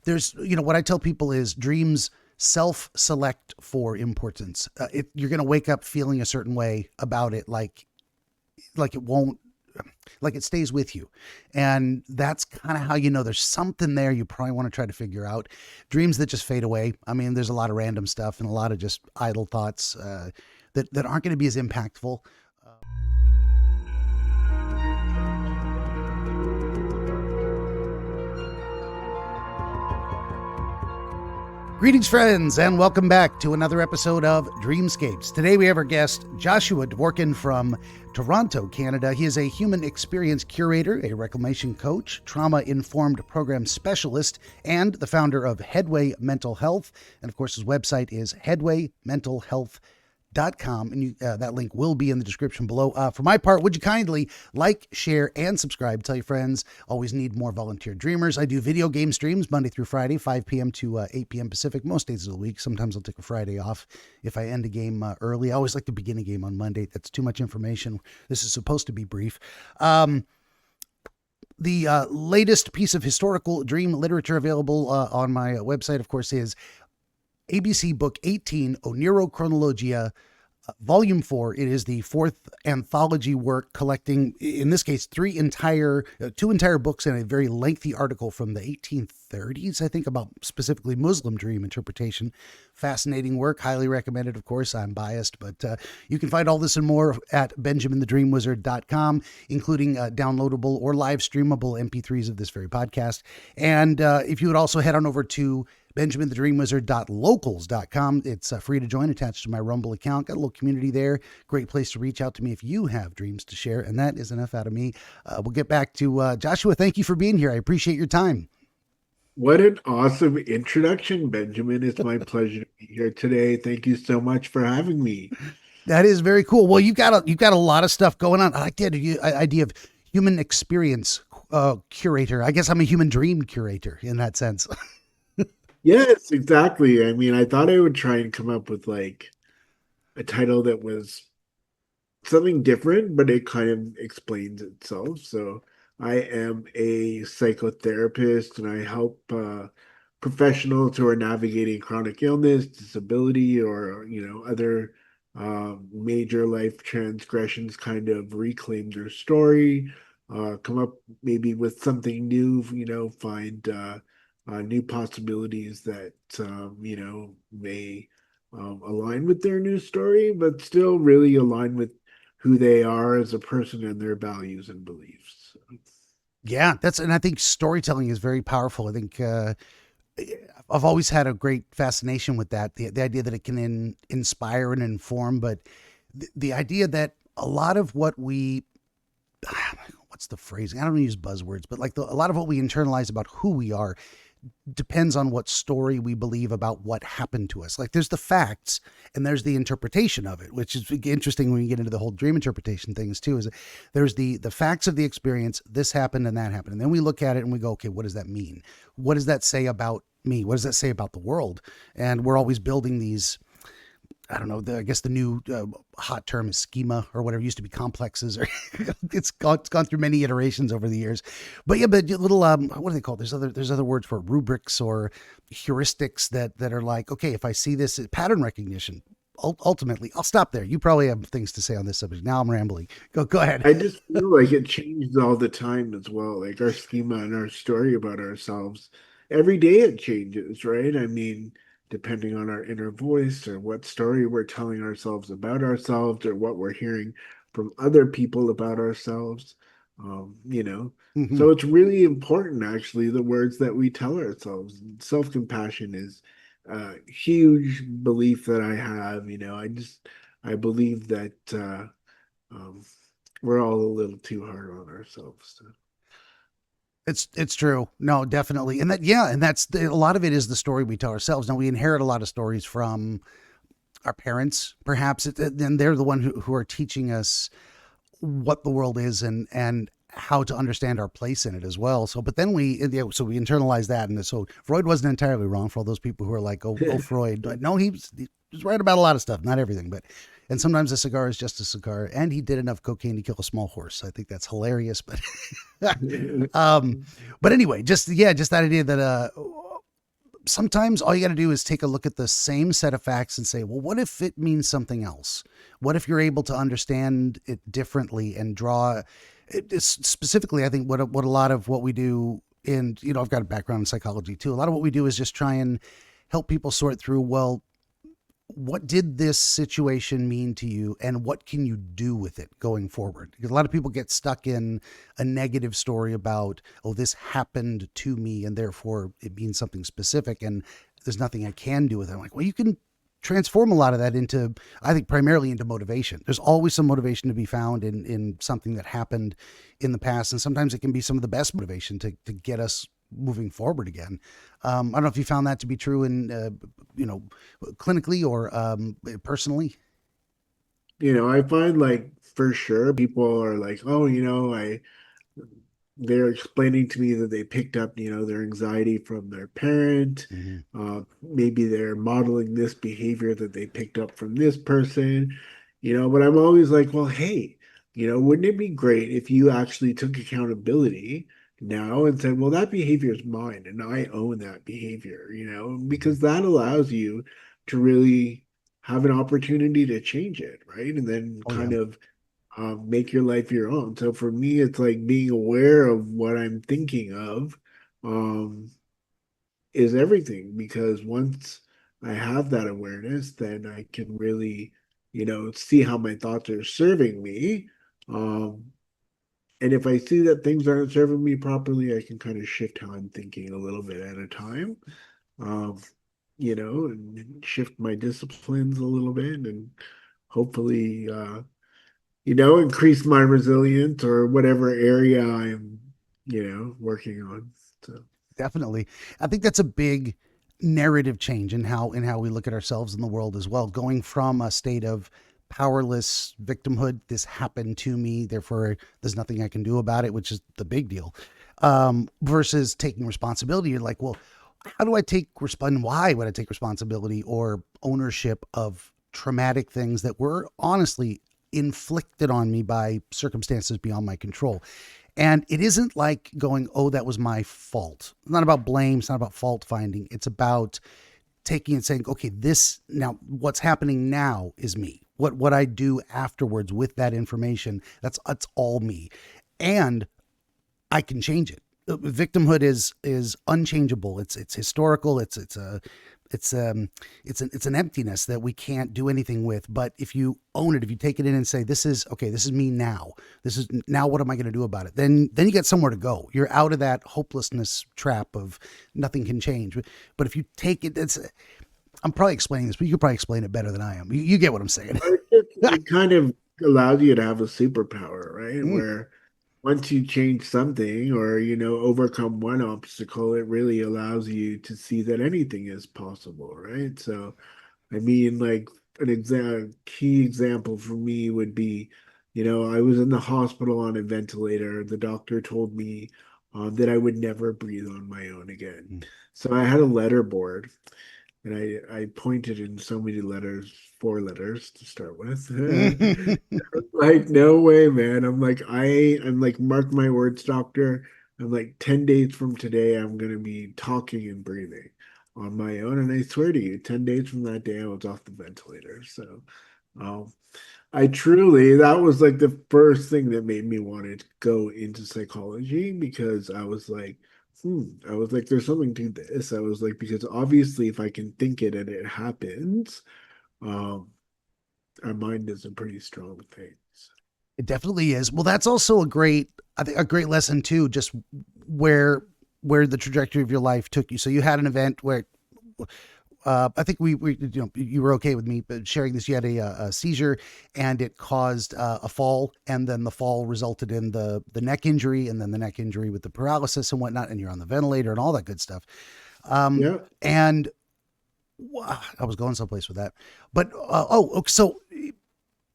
There's, what I tell people is dreams self-select for importance. You're going to wake up feeling a certain way about it, like it won't, like it stays with you. And that's kind of how there's something there you probably want to try to figure out. Dreams that just fade away. I mean, there's a lot of random stuff and a lot of just idle thoughts that aren't going to be as impactful. Greetings, friends, and welcome back to another episode of Dreamscapes. Today we have our guest, Joshua Dworkin from Toronto, Canada. He is a human experience curator, a reclamation coach, trauma-informed program specialist, and the founder of Headway Mental Health. And of course, his website is headwaymentalhealth.com, and that link will be in the description below. For my part, would you kindly like, share, and subscribe? Tell your friends. Always need more volunteer dreamers. I do video game streams Monday through Friday, 5 p.m. to 8 p.m. Pacific, most days of the week. Sometimes I'll take a Friday off if I end a game early. I always like to begin a game on Monday. That's too much information. This is supposed to be brief. The latest piece of historical dream literature available on my website, of course, is ABC Book 18, Onirochronologia, Volume 4. It is the fourth anthology work collecting, in this case, two entire books and a very lengthy article from the 1830s, I think, about specifically Muslim dream interpretation. Fascinating work, highly recommended. Of course, I'm biased, but you can find all this and more at benjaminthedreamwizard.com, including downloadable or live streamable MP3s of this very podcast. And if you would also head on over to benjaminthedreamwizard.locals.com. It's free to join, attached to my Rumble account. Got a little community there. Great place to reach out to me if you have dreams to share. And that is enough out of me. We'll get back to Joshua. Thank you for being here. I appreciate your time. What an awesome introduction, Benjamin. It's my pleasure to be here today. Thank you so much for having me. That is very cool. Well, you've got a lot of stuff going on. I like the idea of human experience curator. I guess I'm a human dream curator in that sense. Yes, exactly. I mean, I thought I would try and come up with like a title that was something different, but it kind of explains itself. So I am a psychotherapist and I help professionals who are navigating chronic illness, disability, or, other major life transgressions kind of reclaim their story, come up maybe with something new, find new possibilities that may align with their new story, but still really align with who they are as a person and their values and beliefs. Yeah, and I think storytelling is very powerful. I think I've always had a great fascination with that. The idea that it can inspire and inform, but the idea that a lot of what what's the phrasing? I don't use buzzwords, but like a lot of what we internalize about who we are depends on what story we believe about what happened to us. Like there's the facts and there's the interpretation of it, which is interesting when you get into the whole dream interpretation things too, is there's the facts of the experience, this happened and that happened. And then we look at it and we go, okay, what does that mean? What does that say about me? What does that say about the world? And we're always building these, I don't know, I guess the new hot term is schema or whatever. It used to be complexes, or it's gone through many iterations over the years. But yeah, but little what do they call it? There's other words for it, rubrics or heuristics that are like, okay, if I see this pattern recognition, ultimately, I'll stop there. You probably have things to say on this subject. Now I'm rambling. Go ahead. I just feel like it changes all the time as well. Like our schema and our story about ourselves, every day it changes, right? I mean, depending on our inner voice or what story we're telling ourselves about ourselves or what we're hearing from other people about ourselves, Mm-hmm. So it's really important, actually, the words that we tell ourselves. Self-compassion is a huge belief that I have. I believe that um, we're all a little too hard on ourselves. So. It's true. No, definitely. And that's a lot of it is the story we tell ourselves. Now we inherit a lot of stories from our parents, perhaps, and they're the one who are teaching us what the world is and how to understand our place in it as well. So, but then we internalize that. And so Freud wasn't entirely wrong for all those people who are like, oh Freud. No, he was right about a lot of stuff, not everything, but And sometimes a cigar is just a cigar. And he did enough cocaine to kill a small horse. I think that's hilarious. But um, but anyway, just yeah, just that idea that sometimes all you got to do is take a look at the same set of facts and say, well, what if it means something else? What if you're able to understand it differently and draw it, specifically? I think what a lot of what we do, and I've got a background in psychology too. A lot of what we do is just try and help people sort through, well, what did this situation mean to you and what can you do with it going forward? Because a lot of people get stuck in a negative story about, oh, this happened to me and therefore it means something specific and there's nothing I can do with it. I'm like, well, you can transform a lot of that into, I think, primarily into motivation. There's always some motivation to be found in something that happened in the past. And sometimes it can be some of the best motivation to get us moving forward again. I don't know if you found that to be true in, clinically or personally. I find like for sure people are like, oh, they're explaining to me that they picked up, their anxiety from their parent. Mm-hmm. Maybe they're modeling this behavior that they picked up from this person, but I'm always like, well, hey, wouldn't it be great if you actually took accountability now and said, well, that behavior is mine and I own that behavior, because that allows you to really have an opportunity to change it, right? And then Oh yeah. kind of make your life your own. So for me, it's like being aware of what I'm thinking of um, is everything because once I have that awareness, then I can really, see how my thoughts are serving me. Um, and if I see that things aren't serving me properly, I can kind of shift how I'm thinking a little bit at a time. Um, and shift my disciplines a little bit and hopefully increase my resilience or whatever area I'm, working on. So Definitely. I think that's a big narrative change in how we look at ourselves in the world as well. Going from a state of powerless victimhood, this happened to me, therefore there's nothing I can do about it, which is the big deal. Versus taking responsibility. You're like, well, how do I take and why would I take responsibility or ownership of traumatic things that were honestly inflicted on me by circumstances beyond my control? And it isn't like going, oh, that was my fault. It's not about blame. It's not about fault finding. It's about taking and saying, okay, this now, what's happening now is me. What I do afterwards with that information, that's all me. And I can change it. Victimhood is unchangeable. It's historical. It's it's an emptiness that we can't do anything with. But if you own it, if you take it in and say, this is okay, this is me now. This is now. What am I going to do about it? Then you get somewhere to go. You're out of that hopelessness trap of nothing can change. But if you take it, I'm probably explaining this, but you could probably explain it better than I am. You get what I'm saying. it kind of allows you to have a superpower, right? Mm, Where once you change something or, overcome one obstacle, it really allows you to see that anything is possible, right? So, I mean, like key example for me would be, I was in the hospital on a ventilator. The doctor told me that I would never breathe on my own again. mm. So I had a letter board and I pointed in so many letters, 4 letters to start with. Like, no way, man. I'm like, mark my words, doctor. I'm like, 10 days from today, I'm gonna be talking and breathing on my own. And I swear to you, 10 days from that day, I was off the ventilator. So um I truly that was like the first thing that made me want to go into psychology because I was like, there's something to this. I was like, because obviously if I can think it and it happens, um, our mind is a pretty strong thing. It definitely is. Well, that's also I think, a great lesson too. Just where where the trajectory of your life took you. So you had an event where I think we you were okay with me sharing this. You had a seizure, and it caused a fall, and then the fall resulted in the neck injury, and then the neck injury with the paralysis and whatnot, and you're on the ventilator and all that good stuff. Yeah. And I was going someplace with that, but so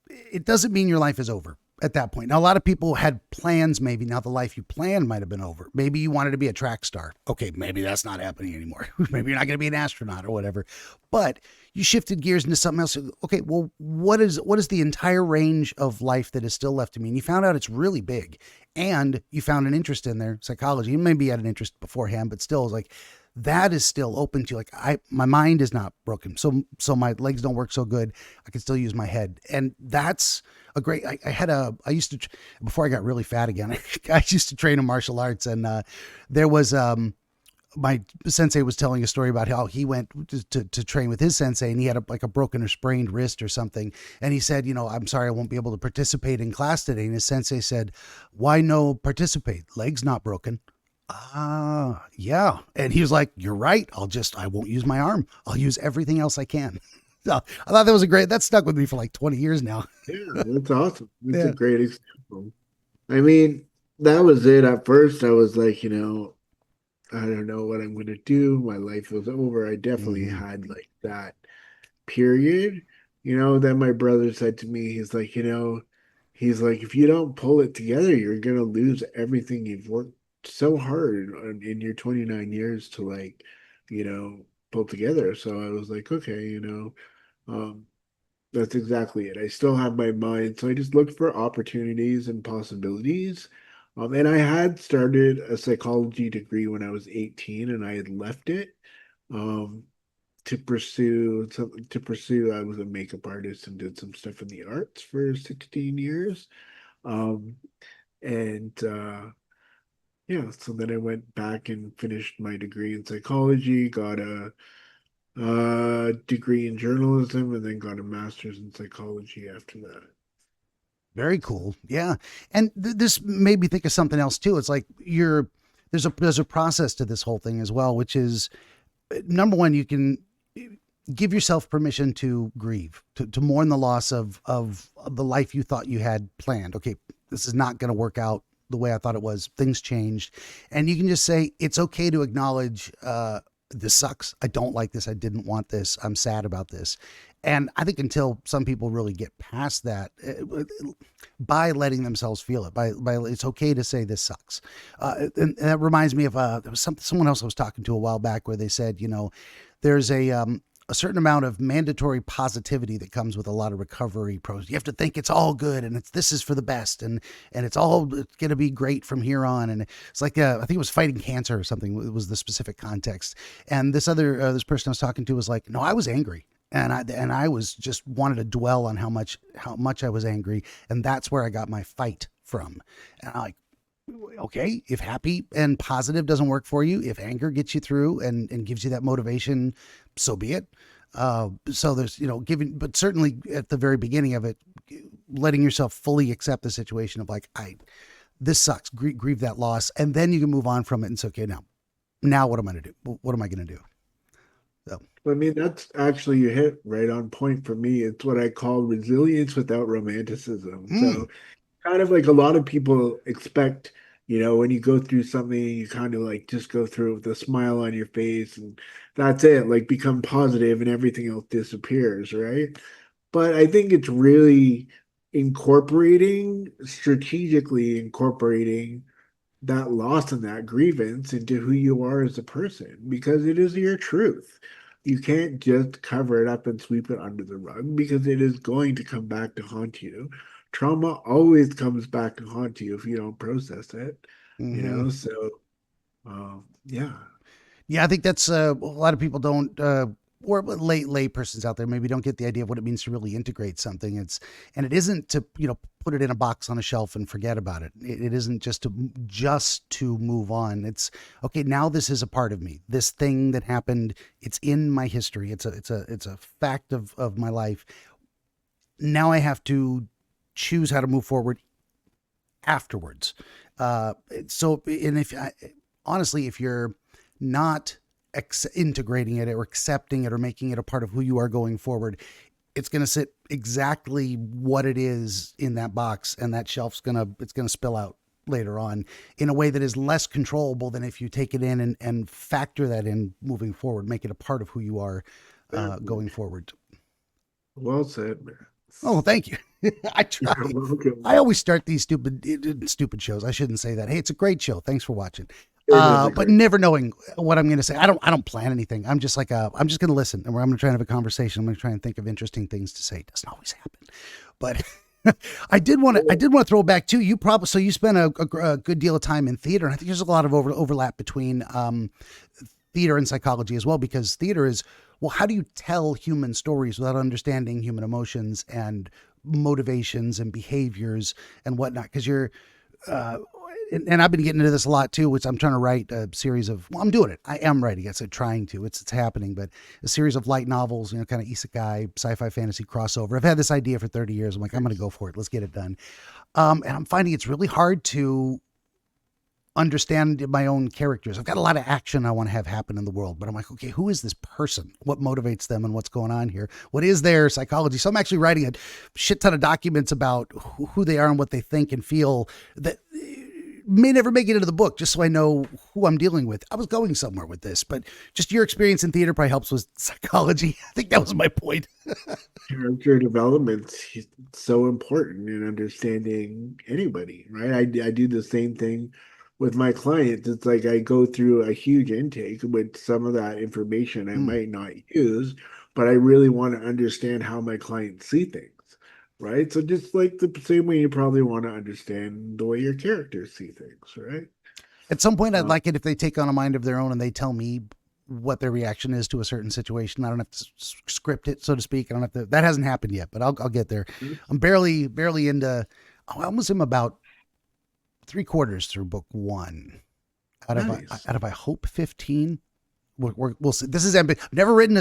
it doesn't mean your life is over. at that point. Now, a lot of people had plans, maybe. Now, the life you planned might have been over. Maybe you wanted to be a track star. Okay, maybe that's not happening anymore. Maybe you're not going to be an astronaut or whatever. But you shifted gears into something else. Okay, well, what is the entire range of life that is still left to me? And you found out it's really big. And you found an interest in there, psychology. You maybe had an interest beforehand, but still, it's like, that is still open to you. Like, my mind is not broken. So my legs don't work so good. I can still use my head. And that's a great, I used to, before I got really fat again, I used to train in martial arts, and there was, my sensei was telling a story about how he went to train with his sensei, and he had like a broken or sprained wrist or something. And he said, I'm sorry, I won't be able to participate in class today. And his sensei said, why no participate? Leg's not broken. Ah, yeah. And he was like, you're right. I won't use my arm. I'll use everything else I can. So I thought that stuck with me for like 20 years now. Yeah, that's awesome. It's a Yeah. great example. I mean, that was it. At first, I was like, I don't know what I'm gonna do. My life was over. I definitely Hmm. had like that period. Then my brother said to me, he's like, if you don't pull it together, you're gonna lose everything you've worked so hard in your 29 years to like, you know, pull together. So I was like, okay, um, that's exactly it. I still have my mind, so I just looked for opportunities and possibilities. And I had started a psychology degree when I was 18, and I had left it um, to pursue. I was a makeup artist and did some stuff in the arts for 16 years. Um, and yeah, so then I went back and finished my degree in psychology, got a degree in journalism, and then got a master's in psychology after that. Very cool. Yeah. And this made me think of something else too. It's like there's a process to this whole thing as well, which is, number one, you can give yourself permission to grieve, to mourn the loss of the life you thought you had planned. Okay, this is not going to work out the way I thought it was. Things changed. And you can just say, it's okay to acknowledge, this sucks. I don't like this. I didn't want this. I'm sad about this. And I think until some people really get past that, by letting themselves feel it, by it's okay to say this sucks. And that reminds me of there was someone else I was talking to a while back where they said, there's a certain amount of mandatory positivity that comes with a lot of recovery pros. You have to think it's all good and this is for the best, and it's going to be great from here on. And it's like, I think it was fighting cancer or something. It was the specific context. And this person I was talking to was like, no, I was angry. And I was just wanted to dwell on how much I was angry, and that's where I got my fight from. And I'm like, okay, if happy and positive doesn't work for you, if anger gets you through and gives you that motivation, so be it. So there's, giving, but certainly at the very beginning of it, letting yourself fully accept the situation of like, this sucks, grieve that loss. And then you can move on from it and say, okay, now what am I going to do? What am I going to do? So, I mean, that's actually you hit right on point for me. It's what I call resilience without romanticism. mm, So kind of like a lot of people expect, when you go through something, you kind of like just go through it with a smile on your face and that's it, like become positive and everything else disappears, right? But I think it's really strategically incorporating that loss and that grievance into who you are as a person because it is your truth. You can't just cover it up and sweep it under the rug because it is going to come back to haunt you. Trauma always comes back to haunt you if you don't process it. mm-hmm. So, yeah. Yeah, I think that's a lot of people don't, or lay persons out there maybe don't get the idea of what it means to really integrate something. And it isn't to put it in a box on a shelf and forget about it. It isn't just to move on. It's okay. Now this is a part of me. This thing that happened. It's in my history. It's a fact of my life. Now I have to choose how to move forward afterwards. So, and honestly, if you're not integrating it or accepting it or making it a part of who you are going forward, it's going to sit exactly what it is in that box, and that shelf's it's going to spill out later on in a way that is less controllable than if you take it in and factor that in moving forward, make it a part of who you are going forward. Well said, man. Oh, thank you. I try. You're welcome. I always start these stupid shows. I shouldn't say that. Hey, it's a great show. Thanks for watching. It is a But great. never knowing what I'm going to say. I don't plan anything. I'm just like, I'm just going to listen, and I'm going to try and have a conversation. I'm going to try and think of interesting things to say. It doesn't always happen, but I did want to throw back too. So you spent a good deal of time in theater, and I think there's a lot of overlap between theater and psychology as well, because theater is, well, how do you tell human stories without understanding human emotions and motivations and behaviors and whatnot? Because uh, and I've been getting into this a lot too, which I'm trying to write a series of, well, I'm doing it. I am writing. I said trying to, it's happening, but a series of light novels, kind of isekai, sci-fi fantasy crossover. I've had this idea for 30 years. I'm like, I'm going to go for it. Let's get it done. And I'm finding it's really hard to understand my own characters. I've got a lot of action I want to have happen in the world, but I'm like, okay, who is this person? What motivates them and what's going on here? What is their psychology? So I'm actually writing a shit ton of documents about who they are and what they think and feel that may never make it into the book, just so I know who I'm dealing with. I was going somewhere with this, but just your experience in theater probably helps with psychology. I think that was my point. Character development is so important in understanding anybody, right? I do the same thing with my clients. It's like I go through a huge intake with some of that information I Mm. might not use, but I really want to understand how my clients see things, right? So just like the same way you probably want to understand the way your characters see things, right? At some point, I'd Uh, like it if they take on a mind of their own and they tell me what their reaction is to a certain situation. I don't have to script it, so to speak. I don't have to. That hasn't happened yet, but I'll get there. I'm barely into. Oh, I almost am about three quarters through book one nice. out of I hope 15. We'll see. This is I've never written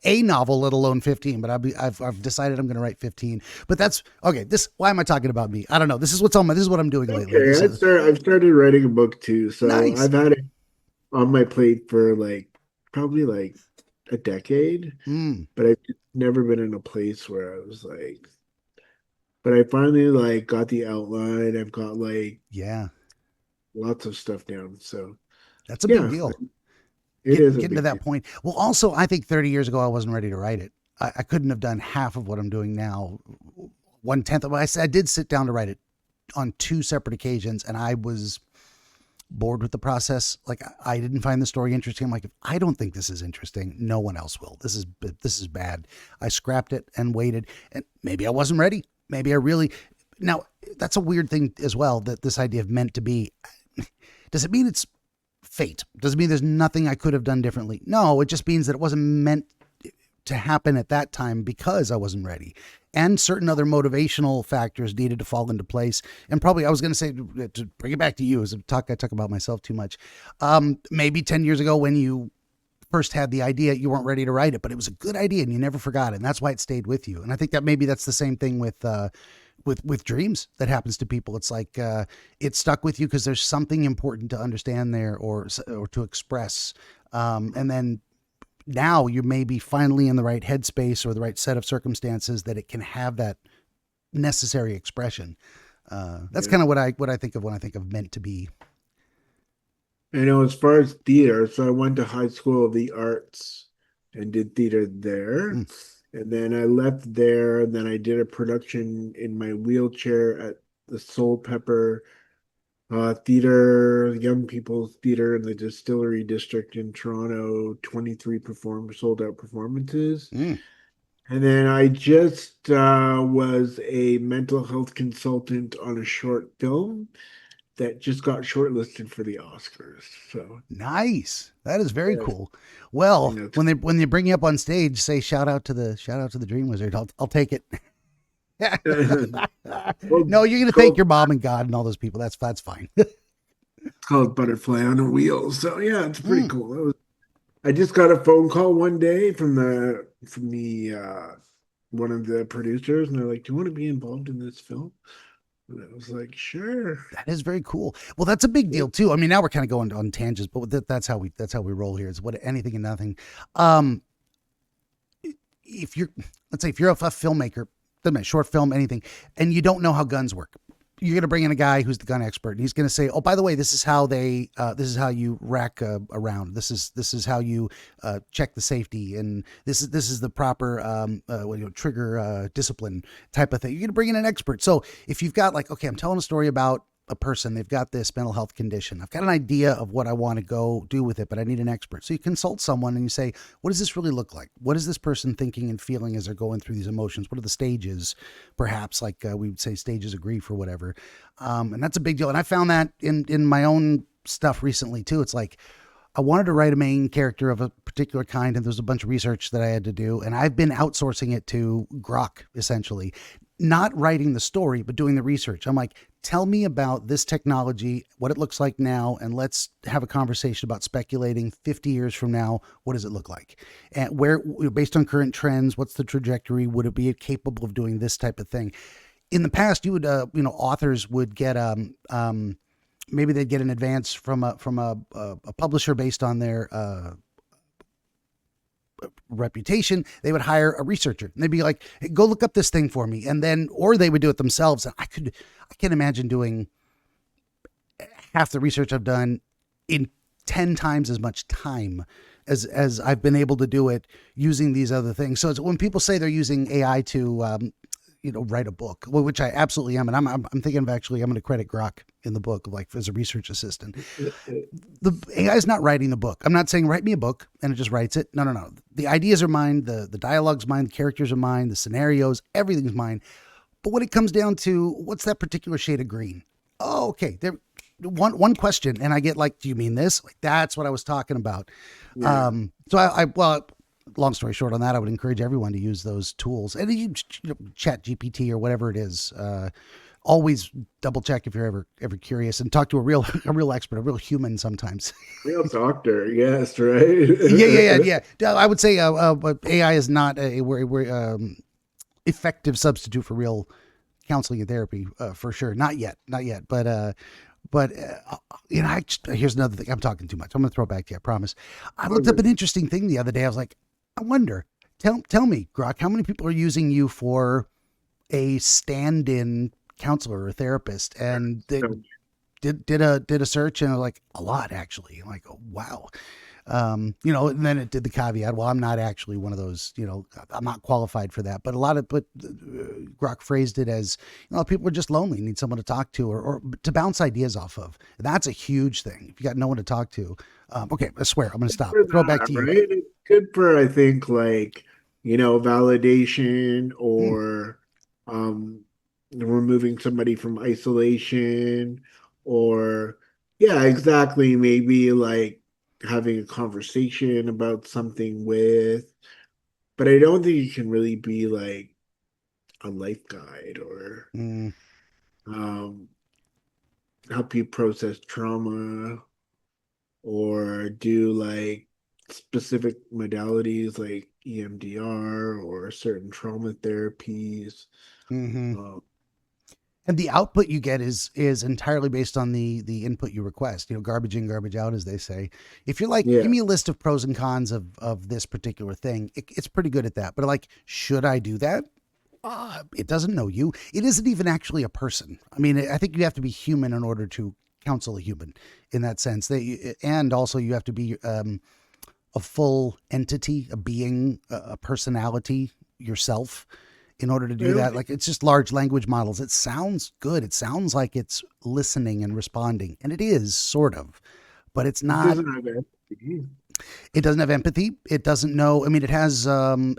a novel, let alone 15. But I've decided I'm going to write 15. But that's okay. Why am I talking about me? I don't know. This is what I'm doing lately. Okay, I've started writing a book too, so Nice. I've had it on my plate for like probably like a decade, Mm, but I've never been in a place where I was like, but I finally like got the outline. I've got like yeah, lots of stuff down. So that's a big yeah, deal. it is a Getting to big that deal. point. Well, also, I think 30 years ago, I wasn't ready to write it. I couldn't have done half of what I'm doing now. One tenth of what I said, I did sit down to write it on two separate occasions, and I was bored with the process. Like I didn't find the story interesting. I'm like, if I don't think this is interesting, no one else will. This is bad. I scrapped it and waited, and maybe I wasn't ready. Maybe I really. Now that's a weird thing as well. That this idea of meant to be. Does it mean it's fate? Does it mean there's nothing I could have done differently? No, it just means that it wasn't meant to happen at that time because I wasn't ready. And certain other motivational factors needed to fall into place. And probably I was going to say, to bring it back to you, as I talk about myself too much. Maybe 10 years ago when you first had the idea, you weren't ready to write it, but it was a good idea and you never forgot it. And that's why it stayed with you. And I think that maybe that's the same thing with dreams that happens to people. It's like it stuck with you because there's something important to understand there or to express. And then now you may be finally in the right headspace or the right set of circumstances that it can have that necessary expression. That's Yeah. kind of what I think of when I think of meant to be. I know as far as theater, so I went to High School of the Arts and did theater there. Mm, And then I left there, and then I did a production in my wheelchair at the Soul Pepper Theater, Young People's Theater in the Distillery District in Toronto, 23 sold out performances. mm. And then I just was a mental health consultant on a short film that just got shortlisted for the Oscars. So, Nice. That is very yes, cool. Well, you when they bring you up on stage, say shout out to the Dream Wizard. I'll take it. know. Well, No, you're gonna it's thank called, your mom and God and all those people. That's fine. it's called Butterfly on a Wheel. So yeah, it's pretty Mm. cool. I just got a phone call one day from the one of the producers, and they're like, "Do you want to be involved in this film?" And I was like, "Sure." That is very cool. Well, that's a big deal too. I mean, now we're kind of going on tangents, but that's how we roll here. It's what anything and nothing. Um, if you're let's say if you're a filmmaker, doesn't matter, short film, anything, and you don't know how guns work, you're going to bring in a guy who's the gun expert, and he's going to say, "Oh, by the way, this is how you rack a round. This is how you check the safety, and this is the proper trigger discipline type of thing." You're going to bring in an expert. So if you've got like, okay, I'm telling a story about a person, they've got this mental health condition. I've got an idea of what I want to go do with it, but I need an expert. So you consult someone and you say, what does this really look like? What is this person thinking and feeling as they're going through these emotions? What are the stages, perhaps, like we would say stages of grief or whatever. And that's a big deal. And I found that in my own stuff recently too. It's like, I wanted to write a main character of a particular kind, and there's a bunch of research that I had to do, and I've been outsourcing it to Grok, essentially. Not writing the story, but doing the research. I'm like, tell me about this technology, what it looks like now, and let's have a conversation about speculating 50 years from now, what does it look like? And where, based on current trends, what's the trajectory? Would it be capable of doing this type of thing? In the past, you would, authors would get, maybe they'd get an advance from a publisher based on their reputation. They would hire a researcher, and they'd be like, hey, go look up this thing for me. And then, or they would do it themselves. And I can't imagine doing half the research I've done in 10 times as much time as I've been able to do it using these other things. So it's, when people say they're using AI to, write a book, which I absolutely am. And I'm thinking of actually, I'm going to credit Grok in the book, like as a research assistant. The AI is not writing the book. I'm not saying write me a book and it just writes it. No, no, no. The ideas are mine. The dialogue's mine. The characters are mine. The scenarios, everything's mine. But when it comes down to what's that particular shade of green? Oh, okay. There, one question, and I get like, do you mean this? Like, that's what I was talking about. Yeah. So well, long story short on that, I would encourage everyone to use those tools, and chat GPT or whatever it is. Always double check if you're ever curious, and talk to a real expert, a real human sometimes. Real doctor, yes, right. Yeah. I would say AI is not a effective substitute for real counseling and therapy, for sure. Not yet. Here's another thing. I'm talking too much. I'm going to throw it back to you. I promise. I looked up an interesting thing the other day. I was like, I wonder, tell me, Grok, how many people are using you for a stand-in counselor or therapist? And they did a search, and like, a lot, actually. I'm like, oh, wow. And then it did the caveat. Well, I'm not actually one of those, I'm not qualified for that. But Grok phrased it as, people are just lonely, need someone to talk to or to bounce ideas off of. And that's a huge thing. If you got no one to talk to. Okay, I swear, I'm going to stop. Throw it back to you. Right? It's good for, I think, like, validation Mm, or um removing somebody from isolation or yeah, exactly. Maybe like having a conversation about something with, but I don't think it can really be like a life guide or mm, um help you process trauma or do like specific modalities like EMDR or certain trauma therapies. mm-hmm. Um, And the output you get is entirely based on the input you request. Garbage in, garbage out, as they say. If you're like, yeah, give me a list of pros and cons of this particular thing, it's pretty good at that. But like, should I do that? It doesn't know you. It isn't even actually a person. I mean, I think you have to be human in order to counsel a human in that sense. And also you have to be a full entity, a being, a personality yourself in order to I do don't that. think Like, it's just large language models. It sounds good. It sounds like it's listening and responding, and it is sort of, but it's it not. doesn't have empathy. It doesn't have empathy. It doesn't know. I mean, it has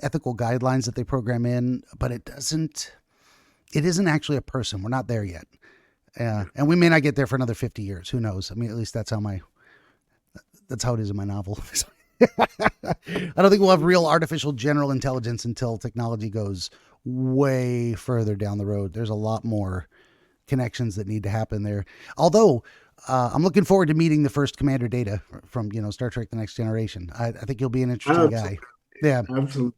ethical guidelines that they program in, but it doesn't. It isn't actually a person. We're not there yet. And we may not get there for another 50 years. Who knows? I mean, at least that's how it is in my novel. I don't think we'll have real artificial general intelligence until technology goes way further down the road. There's a lot more connections that need to happen there. Although I'm looking forward to meeting the first Commander Data from Star Trek: The Next Generation. I think he'll be an interesting guy. Absolutely, Yeah, absolutely,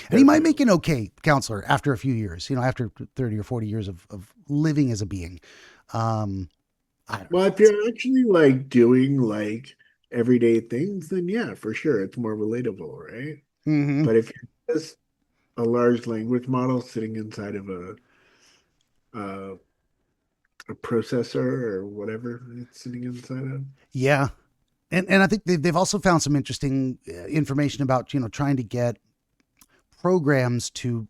and he might make definitely. an okay counselor after a few years. After 30 or 40 years of living as a being. Um, I don't Well, know. if you're actually like doing like everyday things, then yeah, for sure, it's more relatable, right? Mm-hmm. But if you're just a large language model sitting inside of a a processor or whatever it's sitting inside of. Yeah. And I think they've also found some interesting information about, trying to get programs to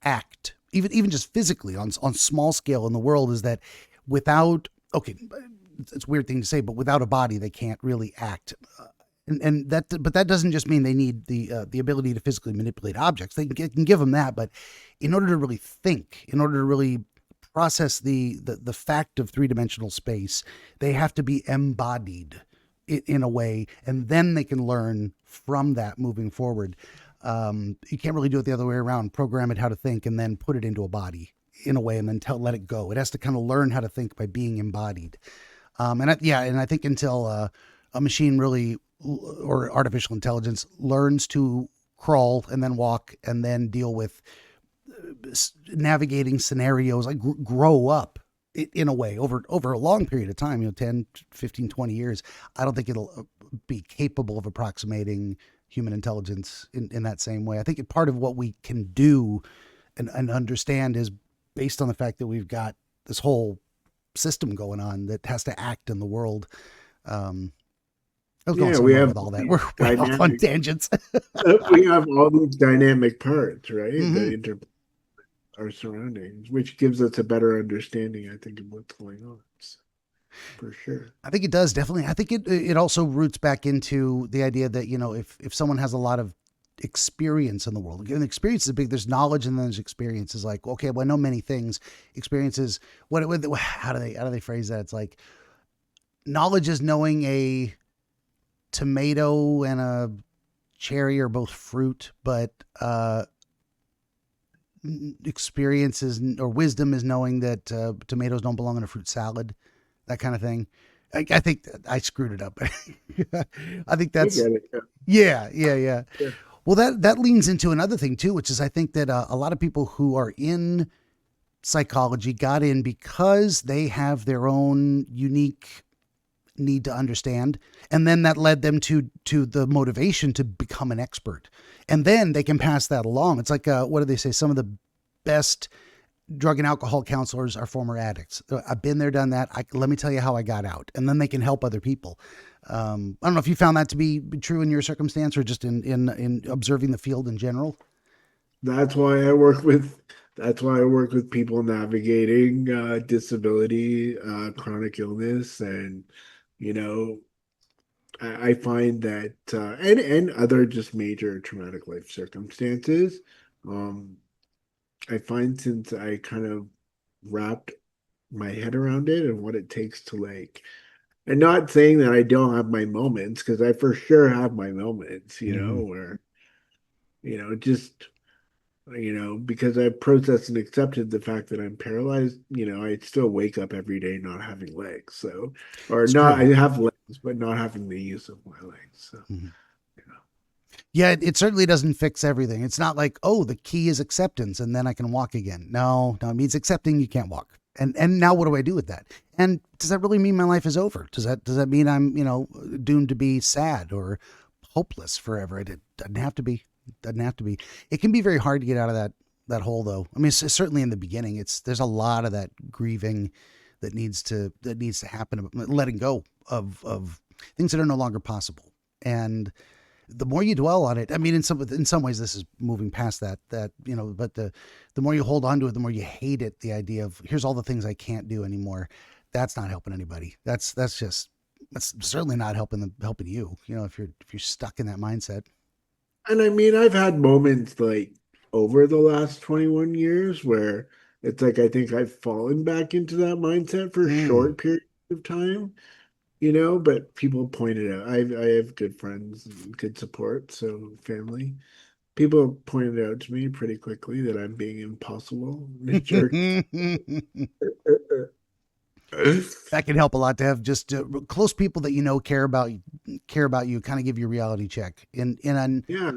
act, even just physically on small scale in the world, is that without, okay, it's a weird thing to say, but without a body, they can't really act. But that doesn't just mean they need the ability to physically manipulate objects. They can give them that, but in order to really think, in order to really process the fact of three-dimensional space, they have to be embodied in a way, and then they can learn from that moving forward. You can't really do it the other way around. Program it how to think, and then put it into a body in a way, and then let it go. It has to kind of learn how to think by being embodied. And I think until a machine really, or artificial intelligence, learns to crawl and then walk and then deal with navigating scenarios, like grow up in a way over a long period of time, 10, 15, 20 years, I don't think it'll be capable of approximating human intelligence in that same way. I think part of what we can do and understand is based on the fact that we've got this whole system going on that has to act in the world. I was going Yeah, we somewhere have with all that. these We're off on dynamic. tangents. We have all these dynamic parts, right? Hmm. That inter our surroundings, which gives us a better understanding, I think, of what's going on. So, for sure. I think it does, definitely. I think it also roots back into the idea that, if someone has a lot of experience in the world, and experience is big, there's knowledge and then there's experience. Is like, okay, well, I know many things. Experiences, how do they phrase that? It's like knowledge is knowing a tomato and a cherry are both fruit, but experiences or wisdom is knowing that tomatoes don't belong in a fruit salad, that kind of thing. I think I screwed it up. I think I that's, get it. Yeah. yeah. Yeah. Well, that leans into another thing too, which is I think that a lot of people who are in psychology got in because they have their own unique need to understand, and then that led them to the motivation to become an expert, and then they can pass that along. It's like what do they say, some of the best drug and alcohol counselors are former addicts. I've been there, done that. Let me tell you how I got out, and then they can help other people. I don't know if you found that to be true in your circumstance, or just in observing the field in general. That's why I work with that's why I work with people navigating disability, chronic illness, and you know, I find that and other just major traumatic life circumstances. Um, I find since I kind of wrapped my head around it and what it takes to like, and not saying that I don't have my moments, because I for sure have my moments, Mm-hmm. where, just, because I processed and accepted the fact that I'm paralyzed, I still wake up every day not having legs. So, or It's not, I true. have legs, but not having the use of my legs. So, Mhm. you know, Yeah, it certainly doesn't fix everything. It's not like, oh, the key is acceptance and then I can walk again. No, it means accepting you can't walk. And now what do I do with that? And does that really mean my life is over? Does that mean I'm, doomed to be sad or hopeless forever? It doesn't have to be. It doesn't have to be. It can be very hard to get out of that hole though. I mean, certainly in the beginning, there's a lot of that grieving that needs to happen, letting go of things that are no longer possible. And the more you dwell on it, I mean, in some ways, this is moving past that, but the more you hold on to it, the more you hate it. The idea of here's all the things I can't do anymore. That's not helping anybody. That's certainly not helping you. If you're stuck in that mindset. and I mean, I've had moments like over the last 21 years where it's like I think I've fallen back into that mindset for Mm. short periods of time, but people point it out. I have good friends and good support, so family. People pointed out to me pretty quickly that I'm being impossible and a jerk. That can help a lot to have just close people that care about you, kind of give you a reality check Yeah,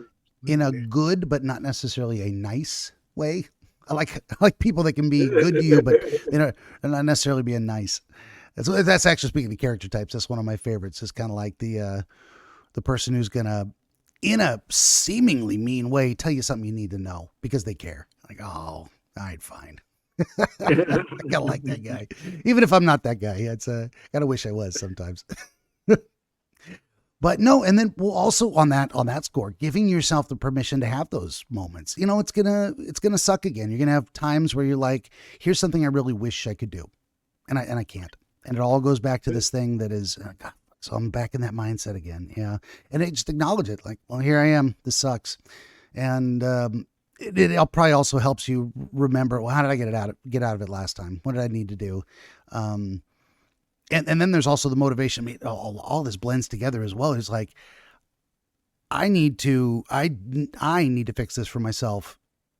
in a good but not necessarily a nice way. I like people that can be good to you, but they're not necessarily being nice. That's actually, speaking of character types, that's one of my favorites. It's kind of like the person who's gonna, in a seemingly mean way, tell you something you need to know because they care. Like, oh, all right, fine. I gotta like that guy, even if I'm not that guy. It's gotta wish I was sometimes. But no, and then we'll also on that score, giving yourself the permission to have those moments. It's gonna suck again. You're gonna have times where you're like, here's something I really wish I could do, and I can't. And it all goes back to this thing that is, God, so I'm back in that mindset again. Yeah, and I just acknowledge it. Like, well, here I am. This sucks, and it probably also helps you remember, well, how did I get out of it last time? What did I need to do? And then there's also the motivation. I mean, all this blends together as well. It's like, I need to fix this for myself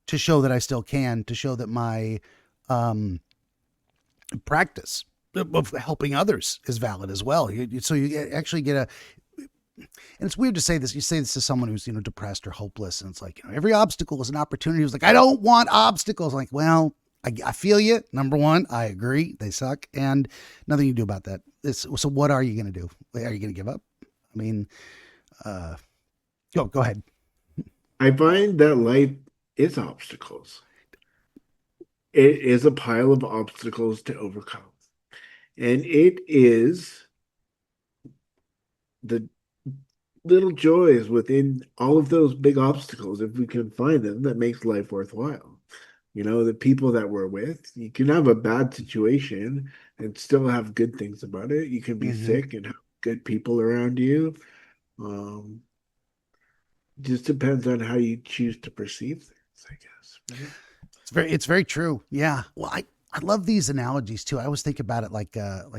to show that I still can, to show that my practice of helping others is valid as well. So you actually get and it's weird to say this. You say this to someone who's, depressed or hopeless. And it's like, every obstacle is an opportunity. It's like, I don't want obstacles. I'm like, well, I feel you. Number one, I agree. They suck. And nothing you do about that. So what are you going to do? Are you going to give up? I mean, go ahead. I find that life is obstacles. It is a pile of obstacles to overcome. And it is the little joys within all of those big obstacles, if we can find them, that makes life worthwhile. The people that we're with, you can have a bad situation and still have good things about it. You can be sick and have good people around you. Just depends on how you choose to perceive things, I guess. Right? It's very true. Yeah. Well, I love these analogies too. I always think about it like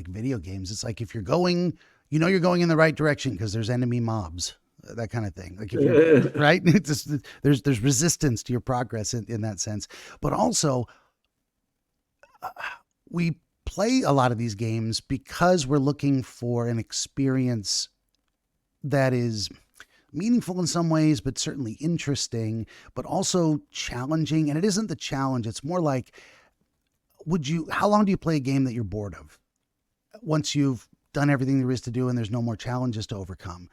video games. It's like, if you're going, you're going in the right direction because there's enemy mobs, that kind of thing. Like, if you're right, it's just, there's resistance to your progress in that sense. But also, we play a lot of these games because we're looking for an experience that is meaningful in some ways, but certainly interesting, but also challenging. And it isn't the challenge. It's more like, how long do you play a game that you're bored of? Once you've done everything there is to do and there's no more challenges to overcome,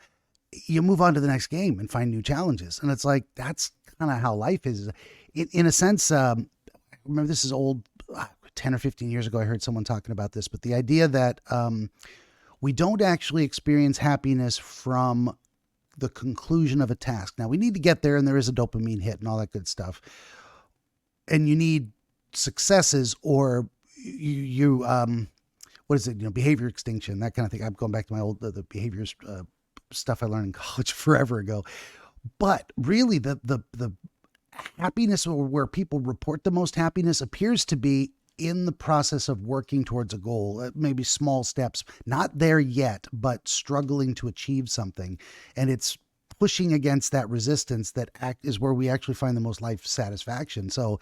you move on to the next game and find new challenges. And it's like, that's kind of how life is. In a sense, I remember this is old, 10 or 15 years ago, I heard someone talking about this, but the idea that we don't actually experience happiness from the conclusion of a task. Now, we need to get there, and there is a dopamine hit and all that good stuff. And you need successes, or you what is it? Behavior extinction, that kind of thing. I'm going back to my old the behaviors stuff I learned in college forever ago. But really, the happiness, or where people report the most happiness, appears to be in the process of working towards a goal, maybe small steps, not there yet, but struggling to achieve something. And it's pushing against that resistance that is where we actually find the most life satisfaction. So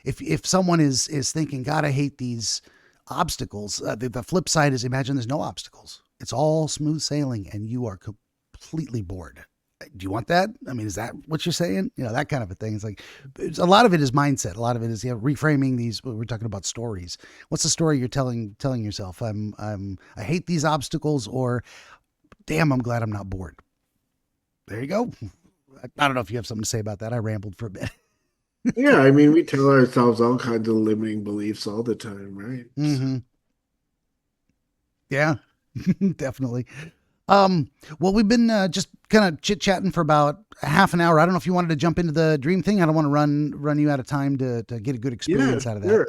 if someone is thinking, God, I hate these obstacles, the flip side is, imagine there's no obstacles. It's all smooth sailing and you are completely bored. Do you want that? I mean, is that what you're saying? That kind of a thing. It's like, a lot of it is mindset. A lot of it is reframing these. We're talking about stories. What's the story you're telling yourself? I hate these obstacles, or damn, I'm glad I'm not bored. There you go. I don't know if you have something to say about that. I rambled for a bit. Yeah, I mean, we tell ourselves all kinds of limiting beliefs all the time, right? Mm-hmm. Yeah, definitely. Well, we've been just kind of chit-chatting for about a half an hour. I don't know if you wanted to jump into the dream thing. I don't want to run you out of time to get a good experience out of that. Sure.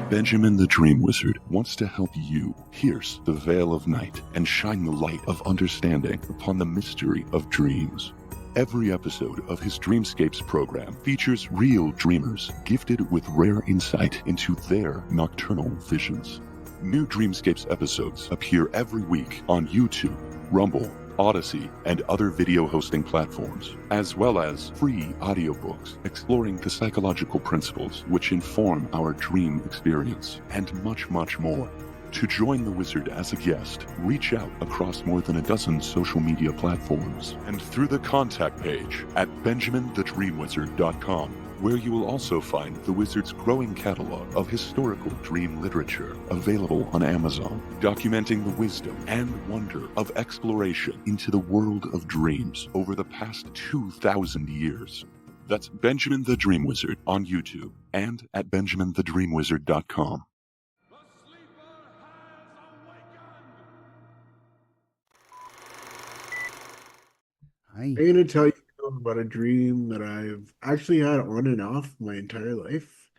Benjamin the Dream Wizard wants to help you pierce the veil of night and shine the light of understanding upon the mystery of dreams. Every episode of his Dreamscapes program features real dreamers gifted with rare insight into their nocturnal visions. New Dreamscapes episodes appear every week on YouTube, Rumble, Odyssey, and other video hosting platforms, as well as free audiobooks exploring the psychological principles which inform our dream experience, and much, much more. To join the wizard as a guest, reach out across more than a dozen social media platforms and through the contact page at benjaminthedreamwizard.com, where you will also find the wizard's growing catalog of historical dream literature available on Amazon, documenting the wisdom and wonder of exploration into the world of dreams over the past 2,000 years. That's Benjamin the Dream Wizard on YouTube. and at BenjaminTheDreamWizard.com. Hi. I'm going to tell you about a dream that I've actually had on and off my entire life.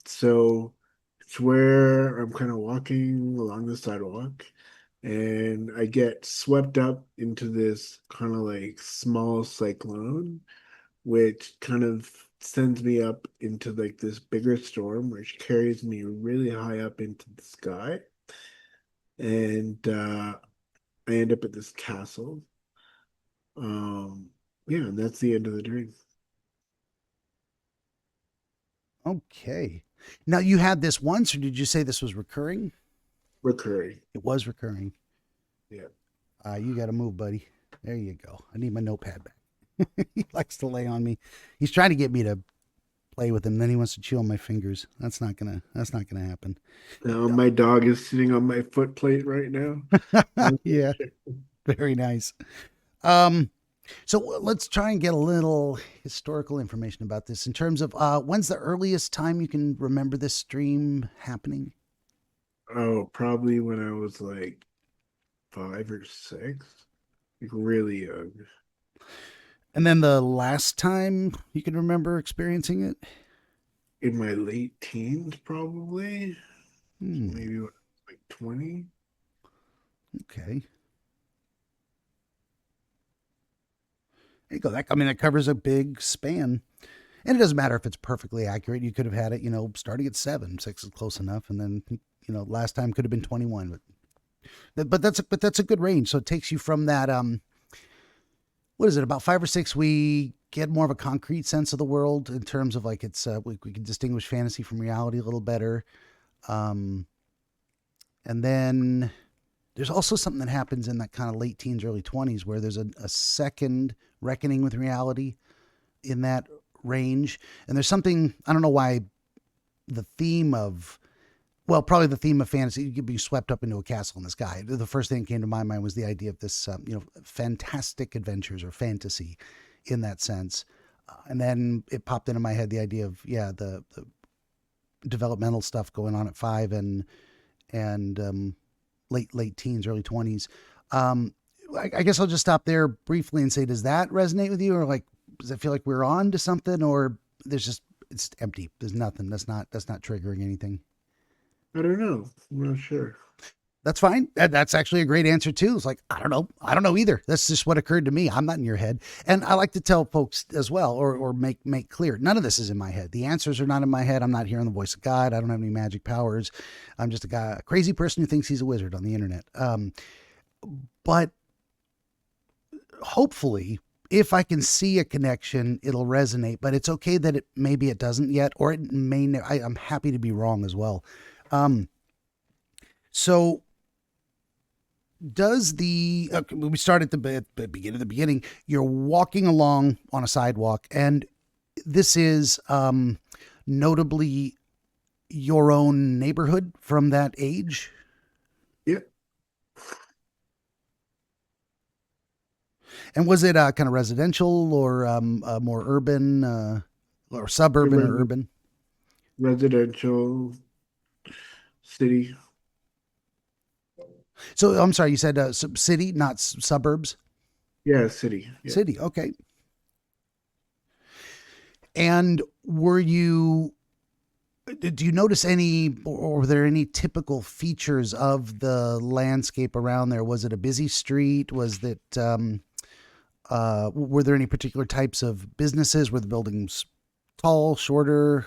So it's where I'm kind of walking along the sidewalk and I get swept up into this kind of like small cyclone, which kind of sends me up into like this bigger storm, which carries me really high up into the sky. And I end up at this castle. Yeah, and that's the end of the dream. Okay. Now you had this once, or did you say this was recurring? Recurring. It was recurring. Yeah. You got to move, buddy. There you go. I need my notepad back. He likes to lay on me. He's trying to get me to play with him. Then he wants to chew on my fingers. That's not gonna happen. Now my dog is sitting on my foot plate right now. Yeah, very nice. Um, so let's try and get a little historical information about this in terms of when's the earliest time you can remember this stream happening? Oh, probably when I was like 5 or 6, like really young. And then the last time you can remember experiencing it? In my late teens, probably. Hmm. Maybe when I was like 20. Okay. There you go. That covers a big span. And it doesn't matter if it's perfectly accurate. You could have had it, starting at 7. 6 is close enough, and then last time could have been 21. But that's a good range. So it takes you from that. What is it? About 5 or 6, we get more of a concrete sense of the world in terms of like it's we can distinguish fantasy from reality a little better. And then there's also something that happens in that kind of late teens, early 20s, where there's a second reckoning with reality in that range. And there's something, I don't know why, probably the theme of fantasy, you could be swept up into a castle in the sky. The first thing that came to my mind was the idea of this, fantastic adventures or fantasy in that sense. And then it popped into my head the idea of, the developmental stuff going on at 5 and late teens, early 20s. I guess I'll just stop there briefly and say, does that resonate with you, or like, does it feel like we're on to something, or it's empty? There's nothing. That's not triggering anything. I don't know. I'm not sure. That's fine. That's actually a great answer too. It's like, I don't know. I don't know either. That's just what occurred to me. I'm not in your head. And I like to tell folks as well, or make clear, none of this is in my head. The answers are not in my head. I'm not hearing the voice of God. I don't have any magic powers. I'm just a crazy person who thinks he's a wizard on the internet. But hopefully, if I can see a connection, it'll resonate, but it's okay that maybe it doesn't yet, or it may, I'm happy to be wrong as well. So does we start at the beginning, you're walking along on a sidewalk, and this is notably your own neighborhood from that age? Yeah. And was it kind of residential or more urban or suburban or urban? Residential city. So I'm sorry, you said city, not suburbs? Yeah, city. Yeah. City, okay. And do you notice any, or were there any typical features of the landscape around there? Was it a busy street? Was it, were there any particular types of businesses? Were the buildings tall, shorter?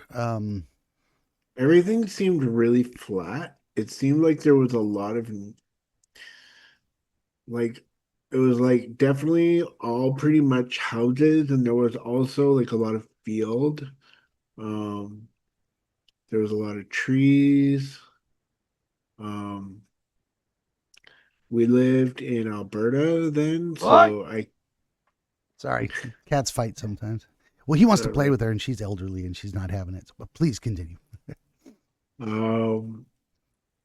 Everything seemed really flat. It seemed like there was a lot of like it was like definitely all pretty much houses, and there was also like a lot of field. Um, there was a lot of trees. Um, we lived in Alberta then, so Sorry, cats fight sometimes. Well, he wants to play with her, and she's elderly, and she's not having it. But please continue.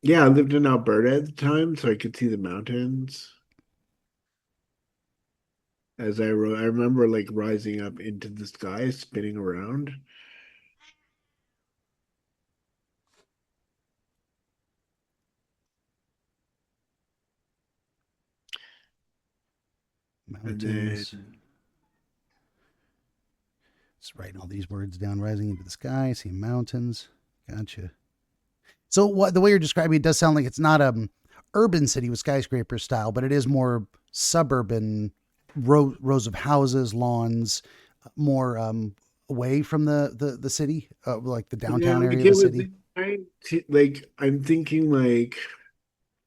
Yeah, I lived in Alberta at the time, so I could see the mountains. I remember like rising up into the sky, spinning around. And then Mountains. Just writing all these words down. Rising into the sky. See mountains. Gotcha. So what the way you're describing it does sound like it's not a urban city with skyscraper style, but it is more suburban, rows of houses, lawns, more away from the city, like the yeah, downtown area like of the it was city. like I'm thinking like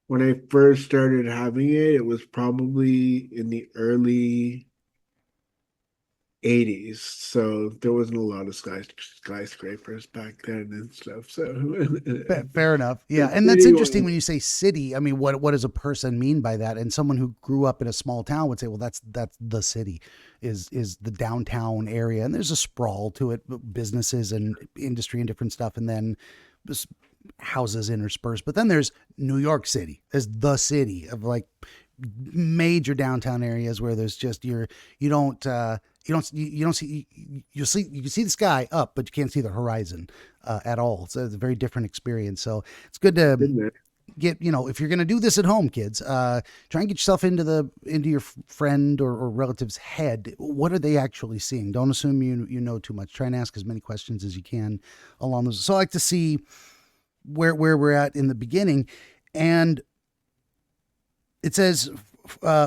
when I first started having it, it was probably in the early 80s. So there wasn't a lot of skyscrapers back then and stuff. So Fair enough. Yeah, the and that's city interesting was when you say city. I mean, what does a person mean by that? And someone who grew up in a small town would say, well, that's the city, is the downtown area, and there's a sprawl to it, businesses and industry and different stuff, and then this houses interspersed. But then there's New York City as the city of like major downtown areas where there's just you don't you don't see you can see the sky up, but you can't see the horizon at all. So it's a very different experience. So it's good to in there. get, if you're going to do this at home, kids, try and get yourself into your friend or relative's head. What are they actually seeing? Don't assume you know too much. Try and ask as many questions as you can along those. So I like to see where we're at in the beginning. And it says,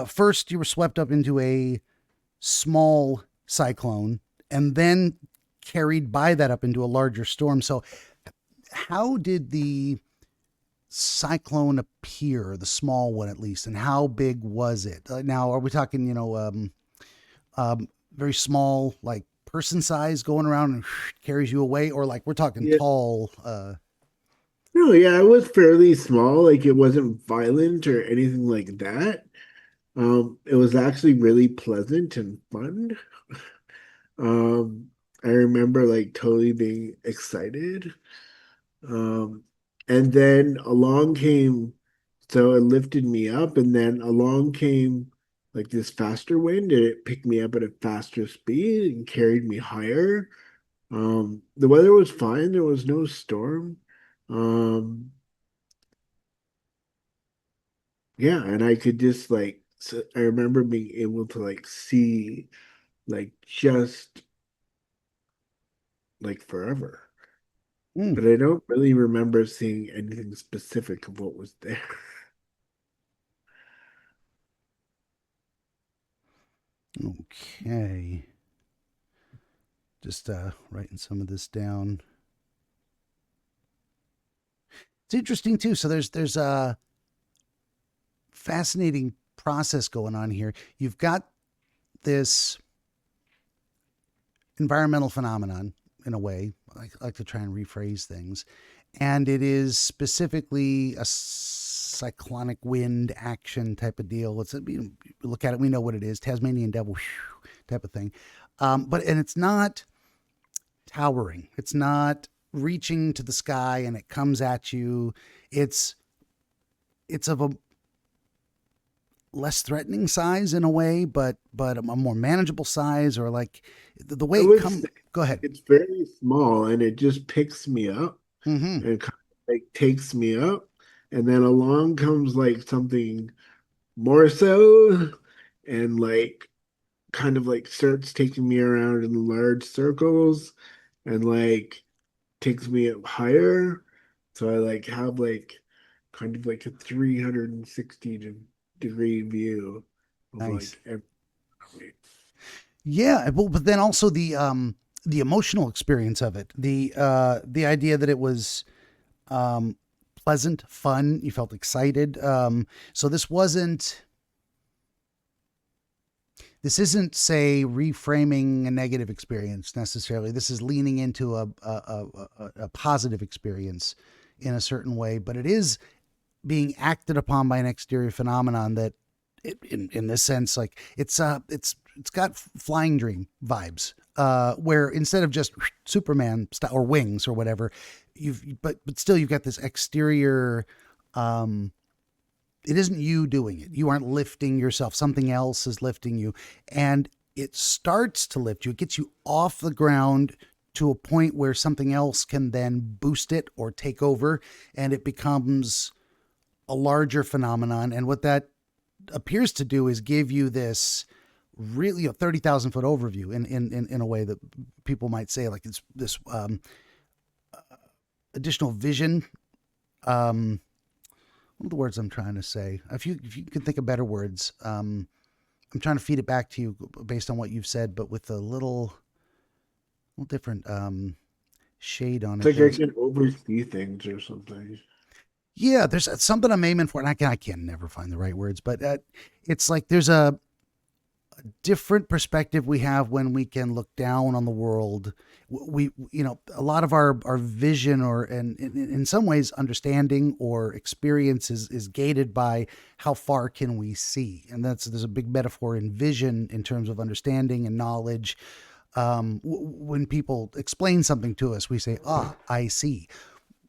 first you were swept up into a small cyclone and then carried by that up into a larger storm. So how did the cyclone appear, the small one at least, and how big was it? Now, are we talking, very small, like person size going around and carries you away, or like we're talking Yeah. tall? No, yeah, it was fairly small. Like it wasn't violent or anything like that. It was actually really pleasant and fun. Um, I remember like totally being excited. Um, and then along came, so it lifted me up, and then along came like this faster wind, and it picked me up at a faster speed and carried me higher. The weather was fine. There was no storm. Um, yeah, and I could just like, I remember being able to like see like just like forever. Mm, But I don't really remember seeing anything specific of what was there. okay. Just writing some of this down. It's interesting too. So there's a fascinating process going on here. You've got this environmental phenomenon in a way. I like to try and rephrase things. And it is specifically a cyclonic wind action type of deal. Look at it, we know what it is, Tasmanian devil type of thing. And it's not towering. It's not reaching to the sky and it comes at you. It's of a less threatening size in a way, but a more manageable size, or like the way I it would come. say Go ahead. it's very small and it just picks me up Mm-hmm. and kind of like takes me up. And then along comes like something more so and like kind of like starts taking me around in large circles and like takes me up higher. So I like have like kind of like a 360 degree view of Nice. like everything. Yeah, but then also the emotional experience of it, the idea that it was um pleasant, fun, you felt excited. So this isn't, say, reframing a negative experience necessarily. This is leaning into a positive experience in a certain way, but it is being acted upon by an exterior phenomenon that in this sense, like it's got flying dream vibes, where instead of just Superman style or wings or whatever, but still you've got this exterior. It isn't you doing it. You aren't lifting yourself. Something else is lifting you, and it starts to lift you. It gets you off the ground to a point where something else can then boost it or take over, and it becomes a larger phenomenon. And what that appears to do is give you this really a 30,000 foot overview in a way that people might say, like it's this additional vision. What are the words I'm trying to say? If you can think of better words, I'm trying to feed it back to you based on what you've said, but with a little different shade on It's it. like I can oversee things or something. Yeah, there's something I'm aiming for, and I can never find the right words, but it's like there's a different perspective we have when we can look down on the world. We a lot of our vision, or and in some ways understanding or experience is gated by how far can we see, and there's a big metaphor in vision in terms of understanding and knowledge. When people explain something to us, we say, I see.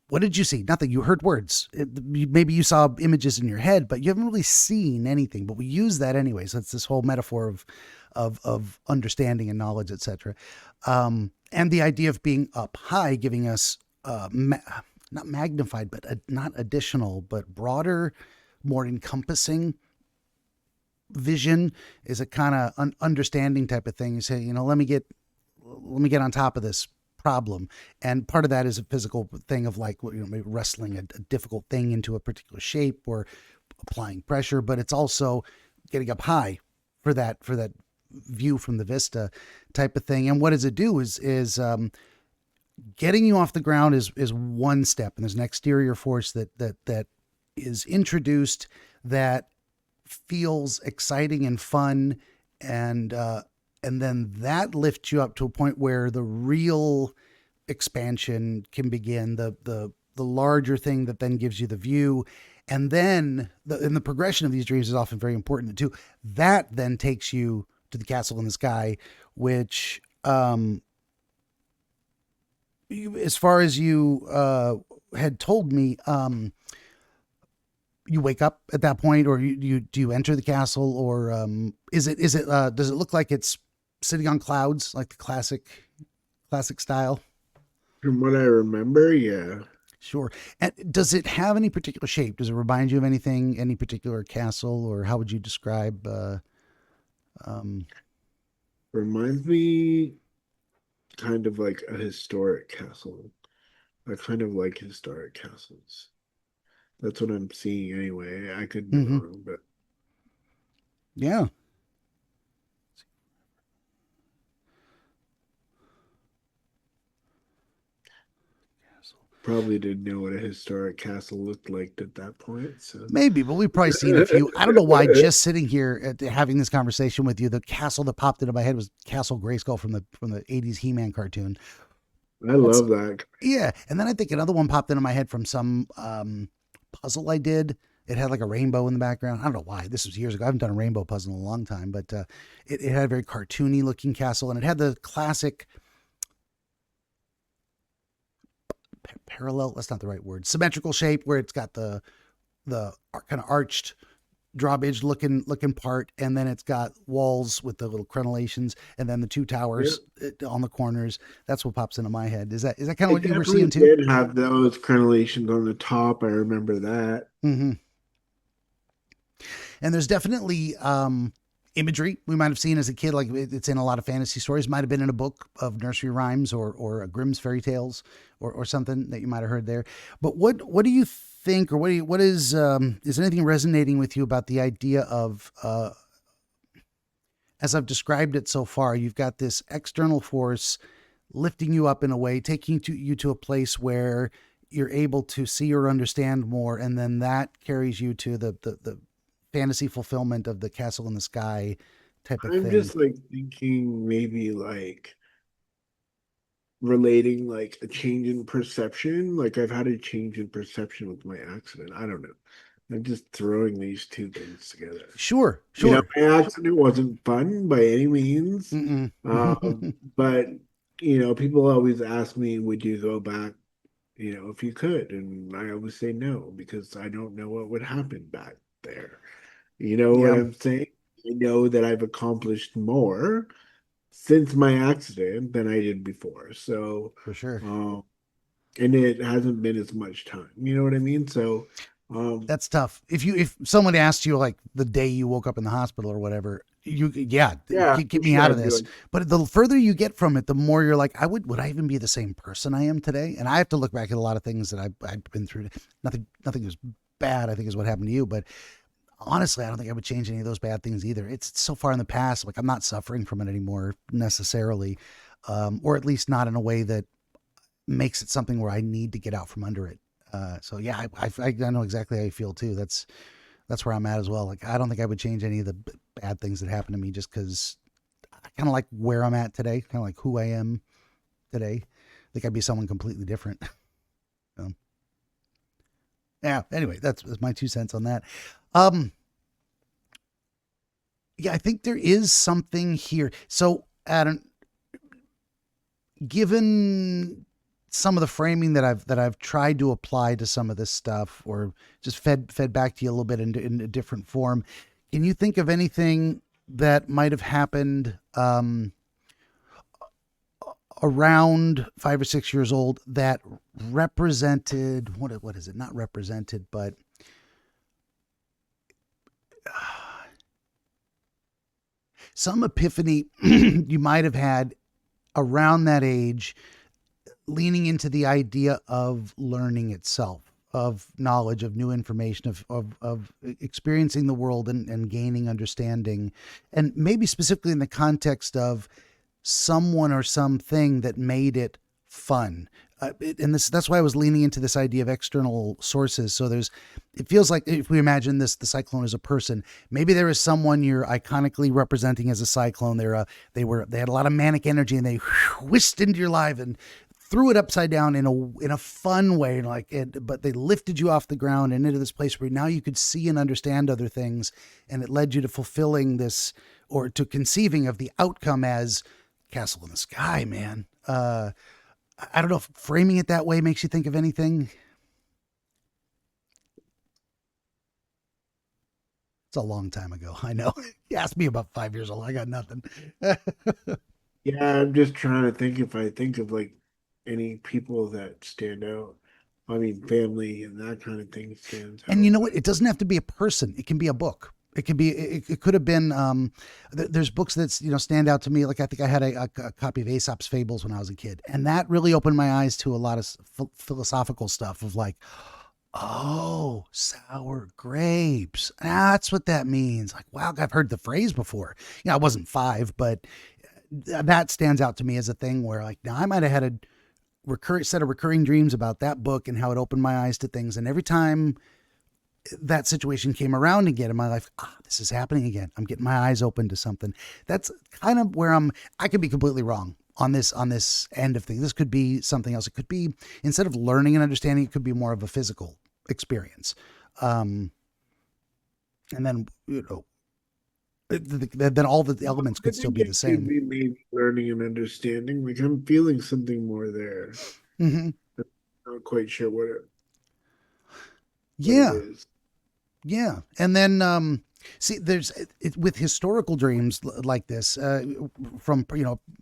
What did you see? Nothing. You heard words. Maybe you saw images in your head, but you haven't really seen anything. But we use that anyway. So it's this whole metaphor of understanding and knowledge, etc. And the idea of being up high, giving us not magnified, but not additional, but broader, more encompassing vision, is a kind of understanding type of thing. You say, let me get on top of this problem, and part of that is a physical thing of like, maybe wrestling a difficult thing into a particular shape or applying pressure, but it's also getting up high for that view from the vista type of thing. And what does it do is getting you off the ground is one step, and there's an exterior force that is introduced that feels exciting and fun, and then that lifts you up to a point where the real expansion can begin, the larger thing that then gives you the view. And then the progression of these dreams is often very important too. That then takes you to the castle in the sky, which, as far as you had told me, you wake up at that point, or do you enter the castle, or does it look like it's sitting on clouds, like the classic style? From what I remember, yeah. Sure. And does it have any particular shape? Does it remind you of anything, any particular castle, or how would you describe? Reminds me kind of like a historic castle. I kind of like historic castles. That's what I'm seeing anyway. I could be wrong, but Yeah. probably didn't know what a historic castle looked like at that point. So Maybe, but we've probably seen a few. I don't know why. Just sitting here having this conversation with you, the castle that popped into my head was Castle Grayskull from the '80s He-Man cartoon. I love that. Yeah, and then I think another one popped into my head from some puzzle I did. It had like a rainbow in the background. I don't know why. This was years ago. I haven't done a rainbow puzzle in a long time, but it had a very cartoony looking castle, and it had the classic parallel. That's not the right word. Symmetrical shape where it's got the kind of arched drawbridge looking part, and then it's got walls with the little crenellations, and then the two towers on the corners. That's what pops into my head. Is that kind of what you were seeing too? It did have those crenellations on the top. I remember that. Mm-hmm. And there's definitely imagery we might have seen as a kid, like it's in a lot of fantasy stories. Might have been in a book of nursery rhymes or a Grimm's fairy tales or something that you might have heard there. But what do you think, or what is anything resonating with you about the idea of as I've described it so far? You've got this external force lifting you up in a way, taking you to a place where you're able to see or understand more, and then that carries you to the fantasy fulfillment of the castle in the sky type of thing. I'm just like thinking maybe like relating like a change in perception. Like I've had a change in perception with my accident. I don't know. I'm just throwing these two things together. Sure. My accident wasn't fun by any means. But people always ask me, would you go back, if you could? And I always say no, because I don't know what would happen back there. You know what I'm saying? I know that I've accomplished more since my accident than I did before. So for sure. And it hasn't been as much time. You know what I mean? So That's tough. If someone asked you like the day you woke up in the hospital or whatever, yeah, get me sure, out of I'd be this. like, But the further you get from it, the more you're like, would I even be the same person I am today? And I have to look back at a lot of things that I've been through. Nothing was bad, I think, is what happened to you. But honestly, I don't think I would change any of those bad things either. It's so far in the past. Like I'm not suffering from it anymore necessarily, or at least not in a way that makes it something where I need to get out from under it. So yeah, I know exactly how you feel too. That's where I'm at as well. Like I don't think I would change any of the bad things that happened to me just because I kind of like where I'm at today, kind of like who I am today. I think I'd be someone completely different. So, yeah. Anyway, that's my 2 cents on that. Um, yeah, I think there is something here. So, Adam, given some of the framing that I've tried to apply to some of this stuff, or just fed back to you a little bit in a different form, can you think of anything that might have happened around 5 or 6 years old that represented what is it? Not represented, but some epiphany you might have had around that age, leaning into the idea of learning itself, of knowledge, of new information, of experiencing the world and gaining understanding, and maybe specifically in the context of someone or something that made it fun. And that's why I was leaning into this idea of external sources. So it feels like if we imagine the cyclone as a person, maybe there is someone you're iconically representing as a cyclone. They had a lot of manic energy and they whisked into your life and threw it upside down in a fun way, but they lifted you off the ground and into this place where now you could see and understand other things, and it led you to fulfilling this, or to conceiving of the outcome as castle in the sky, man. I don't know if framing it that way makes you think of anything. It's a long time ago. I know. You asked me about 5 years old. I got nothing. yeah, I'm just trying to think if I think of like any people that stand out. I mean, family and that kind of thing stands And you out. know what? It doesn't have to be a person. It can be a book. It could be. It could have been. There's books that stand out to me. Like I think I had a copy of Aesop's Fables when I was a kid, and that really opened my eyes to a lot of philosophical stuff. Of like, oh, sour grapes. That's what that means. Like, wow, I've heard the phrase before. I wasn't 5, but that stands out to me as a thing where, like, now I might have had a set of recurring dreams about that book and how it opened my eyes to things. And every time that situation came around again in my life, this is happening again. I'm getting my eyes open to something. That's kind of where I could be completely wrong on this end of things. This could be something else. It could be, instead of learning and understanding, it could be more of a physical experience. And then, then all the elements could still be the same. Could be maybe learning and understanding. Like I'm feeling something more there. Mm-hmm. Not quite sure what it Yeah. is. Yeah. And then, see, with historical dreams like this, from,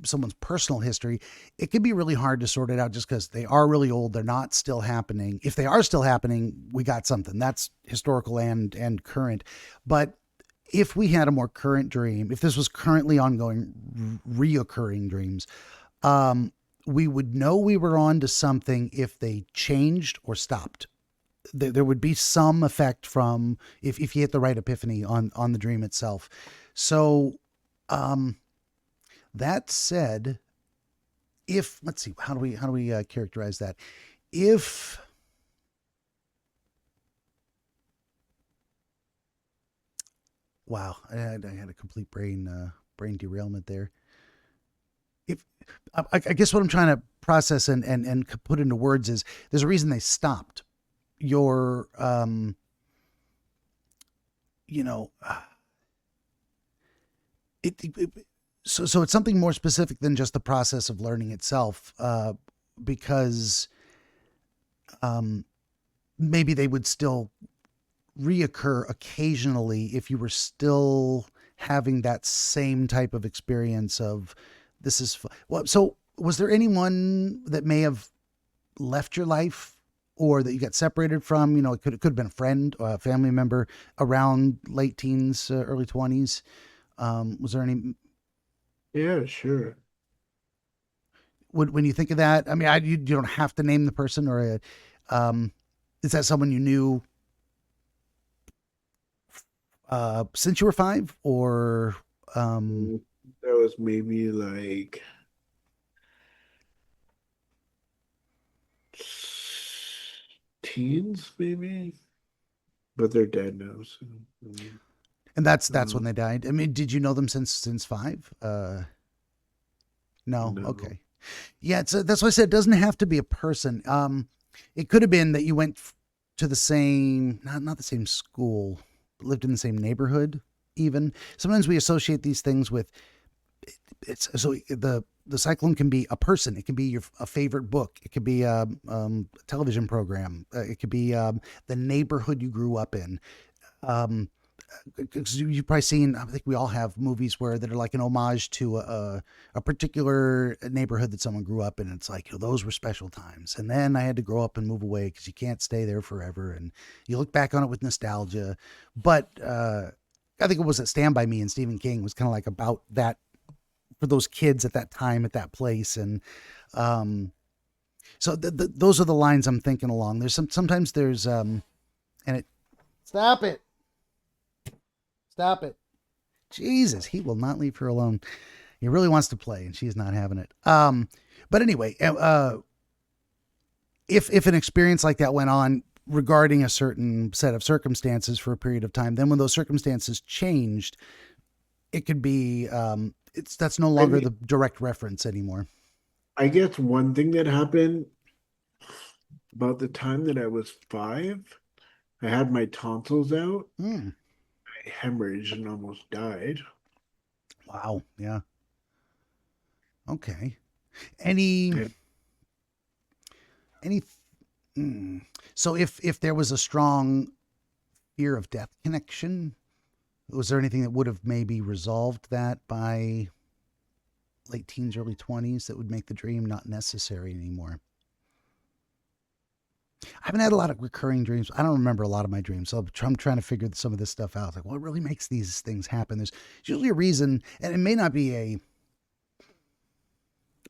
someone's personal history, it can be really hard to sort it out just because they are really old. They're not still happening. If they are still happening, we got something that's historical and current. But if we had a more current dream, if this was currently ongoing, reoccurring dreams, we would know we were on to something if they changed or stopped. There would be some effect from if you hit the right epiphany on the dream itself. So, that said, let's see, how do we characterize that? Wow, I had a complete brain derailment there. I guess what I'm trying to process and put into words is there's a reason they stopped. Your so it's something more specific than just the process of learning itself, because maybe they would still reoccur occasionally if you were still having that same type of experience of well. So was there anyone that may have left your life or that you got separated from. It could have been a friend or a family member around late teens, early 20s. Was there any, Yeah, sure. when you think of that, I mean, you don't have to name the person, or is that someone you knew since you were 5, or That was maybe like teens, maybe, but they're dead now. So, and that's uh, when they died. I mean, did you know them since 5? No. no. Okay. Yeah, that's why I said it doesn't have to be a person. It could have been that you went to the same, not the same school, but lived in the same neighborhood. Even sometimes we associate these things with it's so the cyclone can be a person. It can be a favorite book. It could be a television program. It could be the neighborhood you grew up in. Because you've probably seen, I think we all have movies where that are like an homage to a particular neighborhood that someone grew up in. It's like, those were special times. And then I had to grow up and move away because you can't stay there forever. And you look back on it with nostalgia. But I think it was Stand By Me and Stephen King was kind of like about that for those kids at that time, at that place. And so those are the lines I'm thinking along. Sometimes there's, and it, stop it. Stop it. Jesus, he will not leave her alone. He really wants to play and she's not having it. But anyway, if an experience like that went on regarding a certain set of circumstances for a period of time, then when those circumstances changed, it could be, that's no longer the direct reference anymore. I guess one thing that happened about the time that I was 5, I had my tonsils out. Mm. I hemorrhaged and almost died. Wow. Yeah. Okay. Any, Yeah. any, so if there was a strong fear of death connection, was there anything that would have maybe resolved that by late teens, early 20s that would make the dream not necessary anymore? I haven't had a lot of recurring dreams. I don't remember a lot of my dreams. So I'm trying to figure some of this stuff out. Like, what really makes these things happen? There's usually a reason, and it may not be a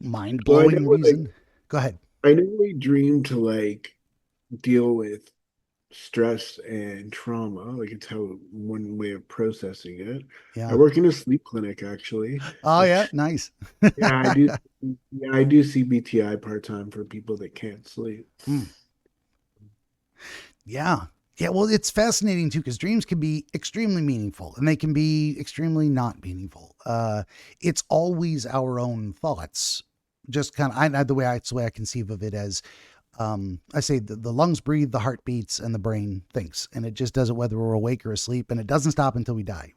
mind-blowing reason. Go ahead. I know we dream to like deal with stress and trauma. Like it's how one way of processing it. Yeah. I work in a sleep clinic actually. Oh yeah, nice. Yeah, I do. Yeah, I do CBTI part-time for people that can't sleep. Yeah. Yeah, well, it's fascinating too because dreams can be extremely meaningful and they can be extremely not meaningful. It's always our own thoughts. Just kind of, that's the way I conceive of it as, I say the lungs breathe, the heart beats, and the brain thinks, and it just does it whether we're awake or asleep, and it doesn't stop until we die.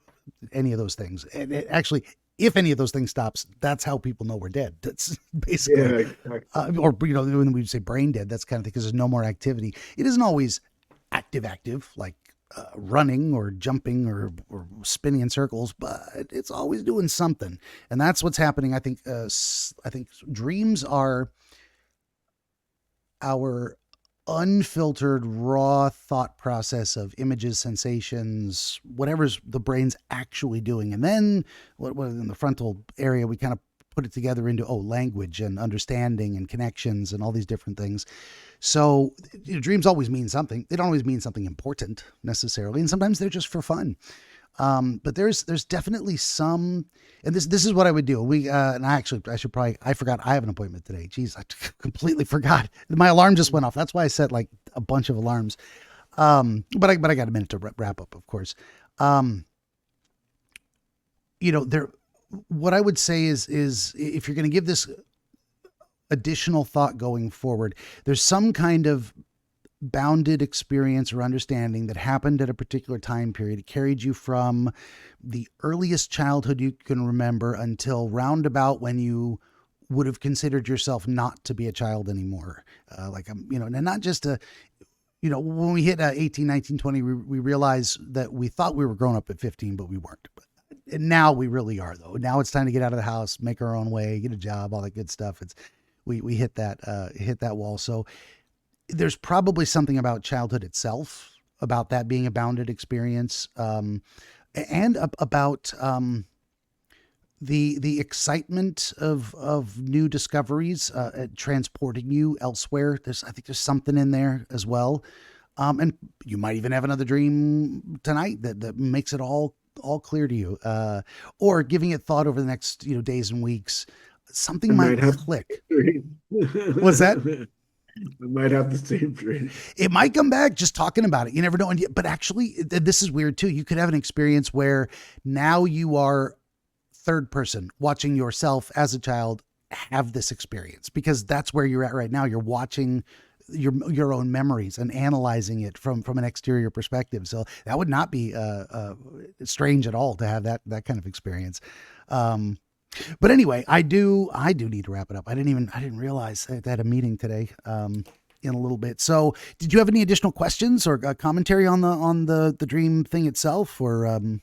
Any of those things, and actually, if any of those things stops, that's how people know we're dead. That's basically, exactly. or when we say brain dead, that's kind of thing because there's no more activity. It isn't always active like running or jumping or spinning in circles, but it's always doing something, and that's what's happening. I think dreams are our unfiltered raw thought process of images, sensations, whatever's the brain's actually doing, and then what in the frontal area we kind of put it together into language and understanding and connections and all these different things. So dreams always mean something. They don't always mean something important necessarily, and sometimes they're just for fun. But there's definitely some, and this is what I would do. And I forgot I have an appointment today. Jeez, I completely forgot. My alarm just went off. That's why I set like a bunch of alarms. But I got a minute to wrap up, of course. What I would say is if you're going to give this additional thought going forward, there's some kind of bounded experience or understanding that happened at a particular time period. It carried you from the earliest childhood you can remember until roundabout when you would have considered yourself not to be a child anymore. And not just when we hit 18, 19, 20, we realize that we thought we were grown up at 15, but we weren't. And now we really are, though. Now it's time to get out of the house, make our own way, get a job, all that good stuff. We hit that wall. So there's probably something about childhood itself, about that being a bounded experience, and about the excitement of new discoveries, transporting you elsewhere. I think there's something in there as well. And you might even have another dream tonight that makes it all clear to you, or giving it thought over the next days and weeks. Something might click. What's that? I might have the same dream. It might come back just talking about it. You never know. But actually, this is weird too. You could have an experience where now you are third person watching yourself as a child have this experience, because that's where you're at right now. You're watching your own memories and analyzing it from an exterior perspective. So that would not be strange at all to have that kind of experience. But anyway, I do need to wrap it up. I didn't realize I had a meeting today in a little bit. So did you have any additional questions or commentary on the dream thing itself? Or I don't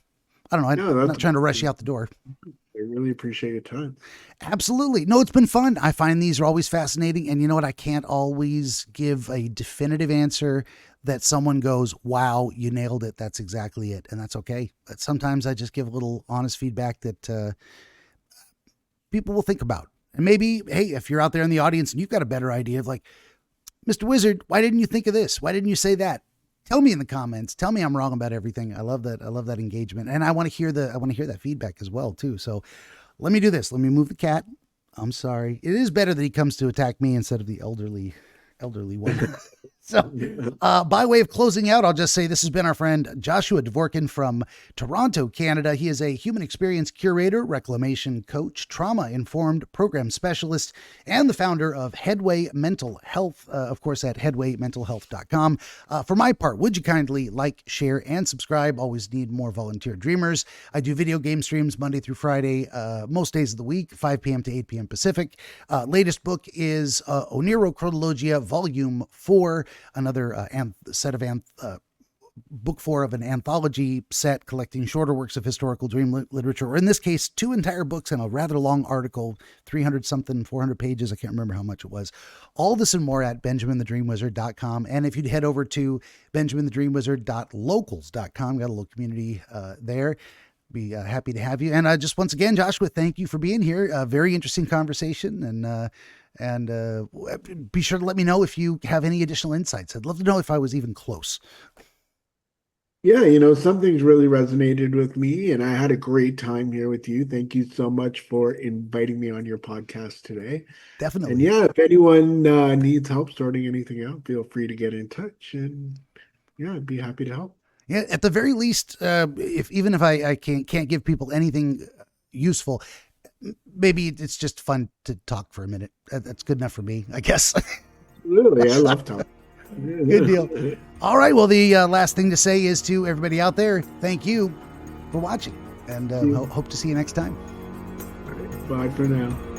know. I'm not trying to rush you out the door. I really appreciate your time. Absolutely. No, it's been fun. I find these are always fascinating. And you know what? I can't always give a definitive answer that someone goes, wow, you nailed it. That's exactly it. And that's okay. But sometimes I just give a little honest feedback that people will think about. And maybe, hey, if you're out there in the audience and you've got a better idea of like, Mr. Wizard, why didn't you think of this? Why didn't you say that? Tell me in the comments. Tell me I'm wrong about everything. I love that. I love that engagement. And I want to hear that feedback as well too. So let me do this. Let me move the cat. I'm sorry. It is better that he comes to attack me instead of the elderly one. So by way of closing out, I'll just say this has been our friend Joshua Dvorkin from Toronto, Canada. He is a human experience curator, reclamation coach, trauma-informed program specialist, and the founder of Headway Mental Health, of course, at headwaymentalhealth.com. For my part, would you kindly like, share, and subscribe? Always need more volunteer dreamers. I do video game streams Monday through Friday, most days of the week, 5 p.m. to 8 p.m. Pacific. Latest book is Oniro Chronologia, Volume 4, another set of book 4 of an anthology set collecting shorter works of historical dream literature, or in this case, 2 entire books and a rather long article, 400 pages. I can't remember how much it was. All this and more at benjaminthedreamwizard.com. And if you'd head over to benjaminthedreamwizard.locals.com, got a little community there. Be happy to have you. And just once again, Joshua, thank you for being here. Very interesting conversation. And be sure to let me know if you have any additional insights. I'd love to know if I was even close. Yeah, something's really resonated with me, and I had a great time here with you. Thank you so much for inviting me on your podcast today. Definitely. And yeah, if anyone needs help sorting anything out, feel free to get in touch, and yeah, I'd be happy to help. Yeah, at the very least, if I can't give people anything useful, maybe it's just fun to talk for a minute. That's good enough for me, I guess. Really, I love talking. Good deal. All right. Well, the last thing to say is to everybody out there, thank you for watching, and hope to see you next time. All right, bye for now.